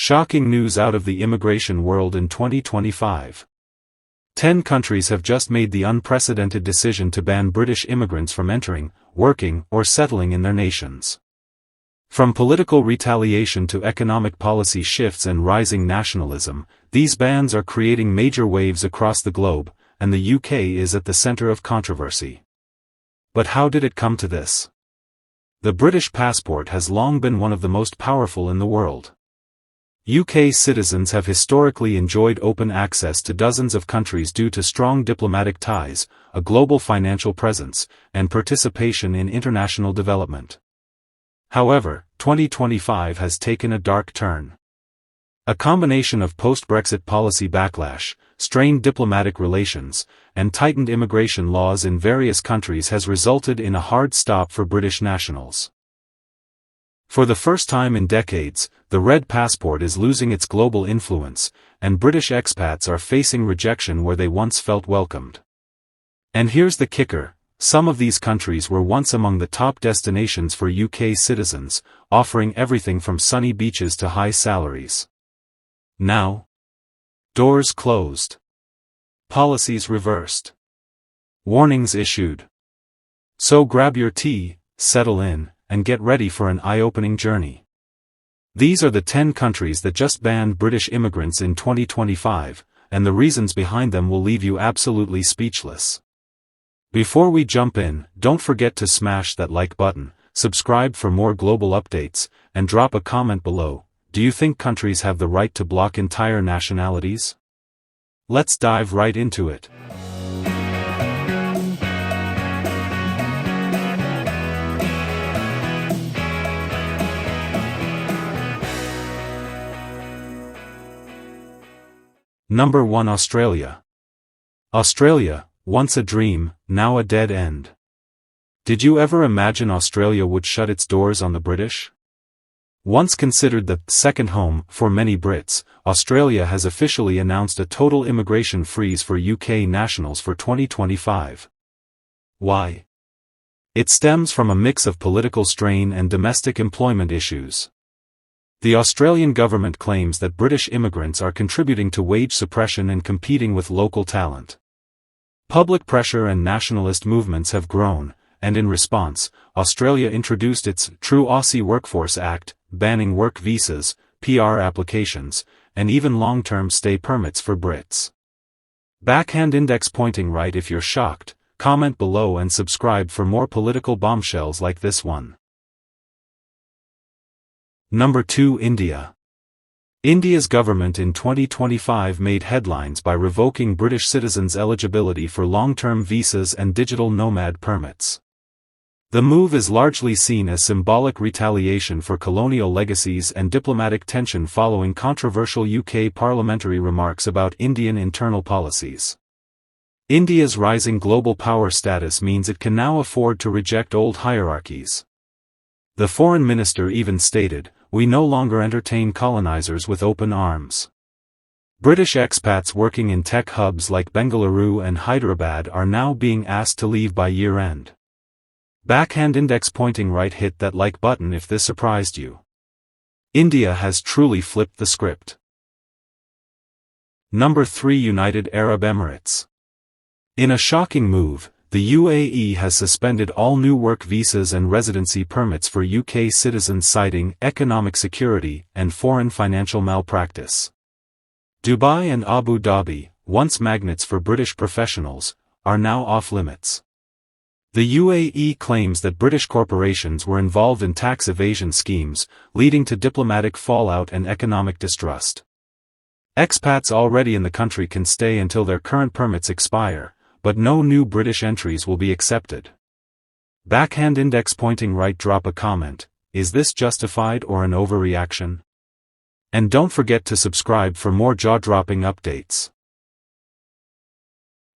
Shocking news out of the immigration world in 2025. 10 countries have just made the unprecedented decision to ban British immigrants from entering, working, or settling in their nations. From political retaliation to economic policy shifts and rising nationalism, these bans are creating major waves across the globe, and the UK is at the centre of controversy. But how did it come to this? The British passport has long been one of the most powerful in the world. UK citizens have historically enjoyed open access to dozens of countries due to strong diplomatic ties, a global financial presence, and participation in international development. However, 2025 has taken a dark turn. A combination of post-Brexit policy backlash, strained diplomatic relations, and tightened immigration laws in various countries has resulted in a hard stop for British nationals. For the first time in decades, the red passport is losing its global influence, and British expats are facing rejection where they once felt welcomed. And here's the kicker: some of these countries were once among the top destinations for UK citizens, offering everything from sunny beaches to high salaries. Now, doors closed. Policies reversed. Warnings issued. So grab your tea, settle in, and get ready for an eye-opening journey. These are the 10 countries that just banned British immigrants in 2025, and the reasons behind them will leave you absolutely speechless. Before we jump in, don't forget to smash that like button, subscribe for more global updates, and drop a comment below. Do you think countries have the right to block entire nationalities? Let's dive right into it. Number 1. Australia. Australia, once a dream, now a dead end. Did you ever imagine Australia would shut its doors on the British? Once considered the second home for many Brits, Australia has officially announced a total immigration freeze for UK nationals for 2025. Why? It stems from a mix of political strain and domestic employment issues. The Australian government claims that British immigrants are contributing to wage suppression and competing with local talent. Public pressure and nationalist movements have grown, and in response, Australia introduced its True Aussie Workforce Act, banning work visas, PR applications, and even long-term stay permits for Brits. Backhand index pointing right. If you're shocked, comment below and subscribe for more political bombshells like this one. Number 2. India. India's government in 2025 made headlines by revoking British citizens' eligibility for long-term visas and digital nomad permits. The move is largely seen as symbolic retaliation for colonial legacies and diplomatic tension following controversial UK parliamentary remarks about Indian internal policies. India's rising global power status means it can now afford to reject old hierarchies. The foreign minister even stated, "We no longer entertain colonizers with open arms." British expats working in tech hubs like Bengaluru and Hyderabad are now being asked to leave by year-end. Backhand index pointing right. Hit that like button if this surprised you. India has truly flipped the script. Number 3. United Arab Emirates. In a shocking move, the UAE has suspended all new work visas and residency permits for UK citizens citing economic security and foreign financial malpractice. Dubai and Abu Dhabi, once magnets for British professionals, are now off-limits. The UAE claims that British corporations were involved in tax evasion schemes, leading to diplomatic fallout and economic distrust. Expats already in the country can stay until their current permits expire, but no new British entries will be accepted. Backhand index pointing right. Drop a comment. Is this justified or an overreaction? And don't forget to subscribe for more jaw-dropping updates.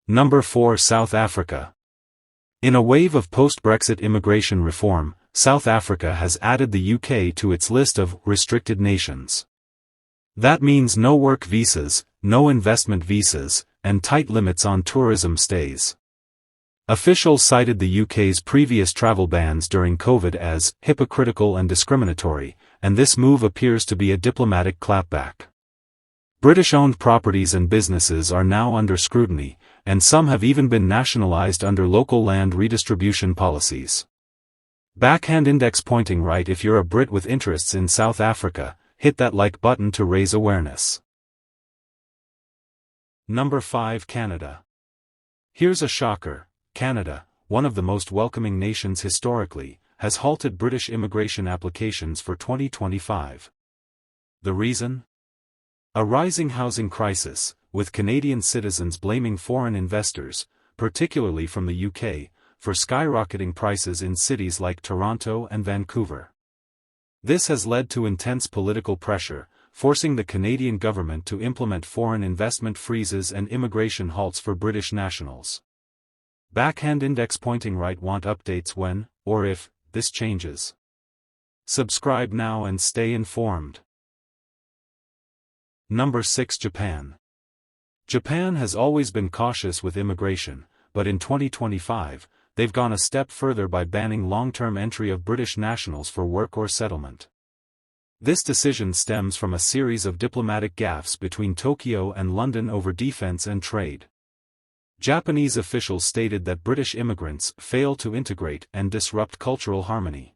Number 4. South Africa. In a wave of post-Brexit immigration reform, South Africa has added the UK to its list of restricted nations. That means no work visas, no investment visas, and tight limits on tourism stays. Officials cited the UK's previous travel bans during COVID as hypocritical and discriminatory, and this move appears to be a diplomatic clapback. British-owned properties and businesses are now under scrutiny, and some have even been nationalised under local land redistribution policies. Backhand index pointing right. If you're a Brit with interests in South Africa, hit that like button to raise awareness. Number 5. Canada. Here's a shocker. Canada, one of the most welcoming nations historically, has halted British immigration applications for 2025. The reason? A rising housing crisis, with Canadian citizens blaming foreign investors, particularly from the UK, for skyrocketing prices in cities like Toronto and Vancouver. This has led to intense political pressure, forcing the Canadian government to implement foreign investment freezes and immigration halts for British nationals. Backhand index pointing right. Want updates when, or if, this changes? Subscribe now and stay informed. Number 6. Japan. Japan has always been cautious with immigration, but in 2025, they've gone a step further by banning long-term entry of British nationals for work or settlement. This decision stems from a series of diplomatic gaffes between Tokyo and London over defense and trade. Japanese officials stated that British immigrants fail to integrate and disrupt cultural harmony.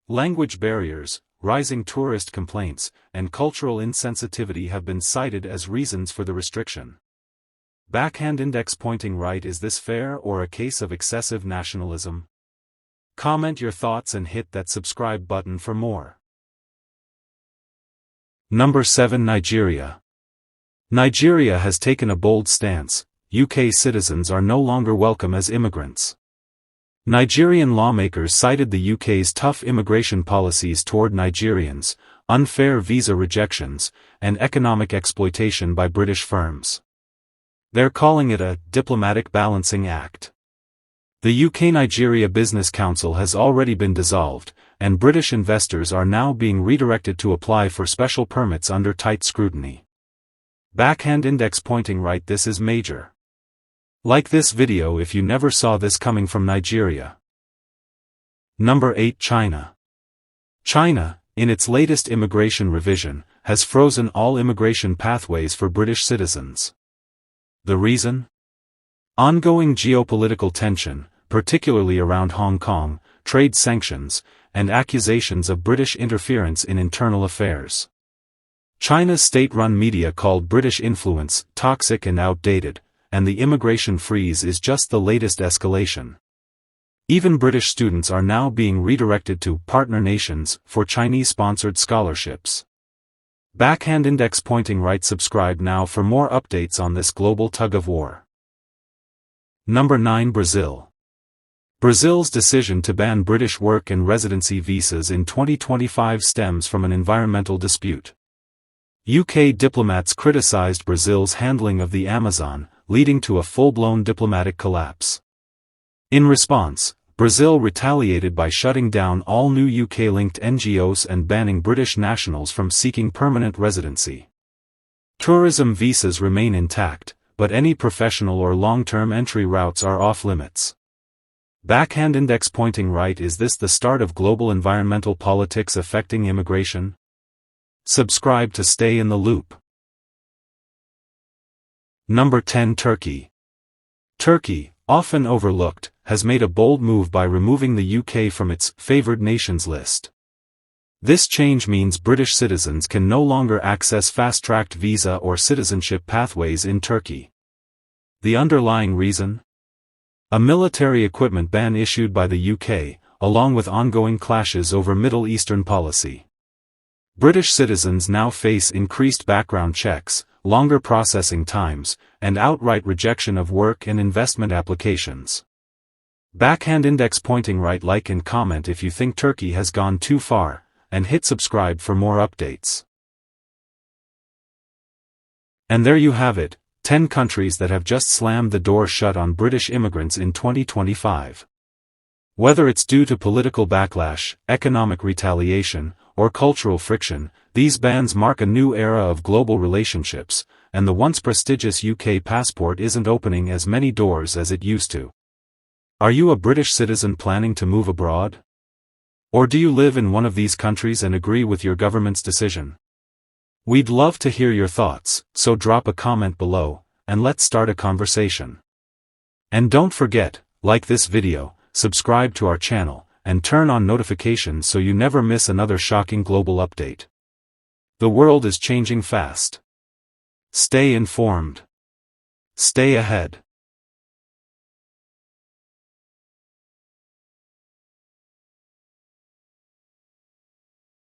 Language barriers, rising tourist complaints, and cultural insensitivity have been cited as reasons for the restriction. Backhand index pointing right. Is this fair or a case of excessive nationalism? Comment your thoughts and hit that subscribe button for more. Number 7. Nigeria. Nigeria has taken a bold stance. UK citizens are no longer welcome as immigrants. Nigerian lawmakers cited the UK's tough immigration policies toward Nigerians, unfair visa rejections, and economic exploitation by British firms. They're calling it a diplomatic balancing act. The UK-Nigeria Business Council has already been dissolved, and British investors are now being redirected to apply for special permits under tight scrutiny. Backhand index pointing right. This is major. Like this video if you never saw this coming from Nigeria. Number 8. China. China, in its latest immigration revision, has frozen all immigration pathways for British citizens. The reason? Ongoing geopolitical tension, particularly around Hong Kong, trade sanctions, and accusations of British interference in internal affairs. China's state-run media called British influence toxic and outdated, and the immigration freeze is just the latest escalation. Even British students are now being redirected to partner nations for Chinese-sponsored scholarships. Backhand index pointing right. Subscribe now for more updates on this global tug-of-war. Number 9. Brazil. Brazil's decision to ban British work and residency visas in 2025 stems from an environmental dispute. UK diplomats criticized Brazil's handling of the Amazon, leading to a full-blown diplomatic collapse. In response, Brazil retaliated by shutting down all new UK-linked NGOs and banning British nationals from seeking permanent residency. Tourism visas remain intact, but any professional or long-term entry routes are off-limits. Backhand index pointing right. Is this the start of global environmental politics affecting immigration? Subscribe to stay in the loop. Number 10. Turkey. Turkey, often overlooked, has made a bold move by removing the UK from its favored nations list. This change means British citizens can no longer access fast-tracked visa or citizenship pathways in Turkey. The underlying reason? A military equipment ban issued by the UK, along with ongoing clashes over Middle Eastern policy. British citizens now face increased background checks, longer processing times, and outright rejection of work and investment applications. Backhand index pointing right. Like and comment if you think Turkey has gone too far, and hit subscribe for more updates. And there you have it, 10 countries that have just slammed the door shut on British immigrants in 2025. Whether it's due to political backlash, economic retaliation, or cultural friction, these bans mark a new era of global relationships, and the once prestigious UK passport isn't opening as many doors as it used to. Are you a British citizen planning to move abroad? Or do you live in one of these countries and agree with your government's decision? We'd love to hear your thoughts, so drop a comment below, and let's start a conversation. And don't forget, like this video, subscribe to our channel, and turn on notifications so you never miss another shocking global update. The world is changing fast. Stay informed. Stay ahead.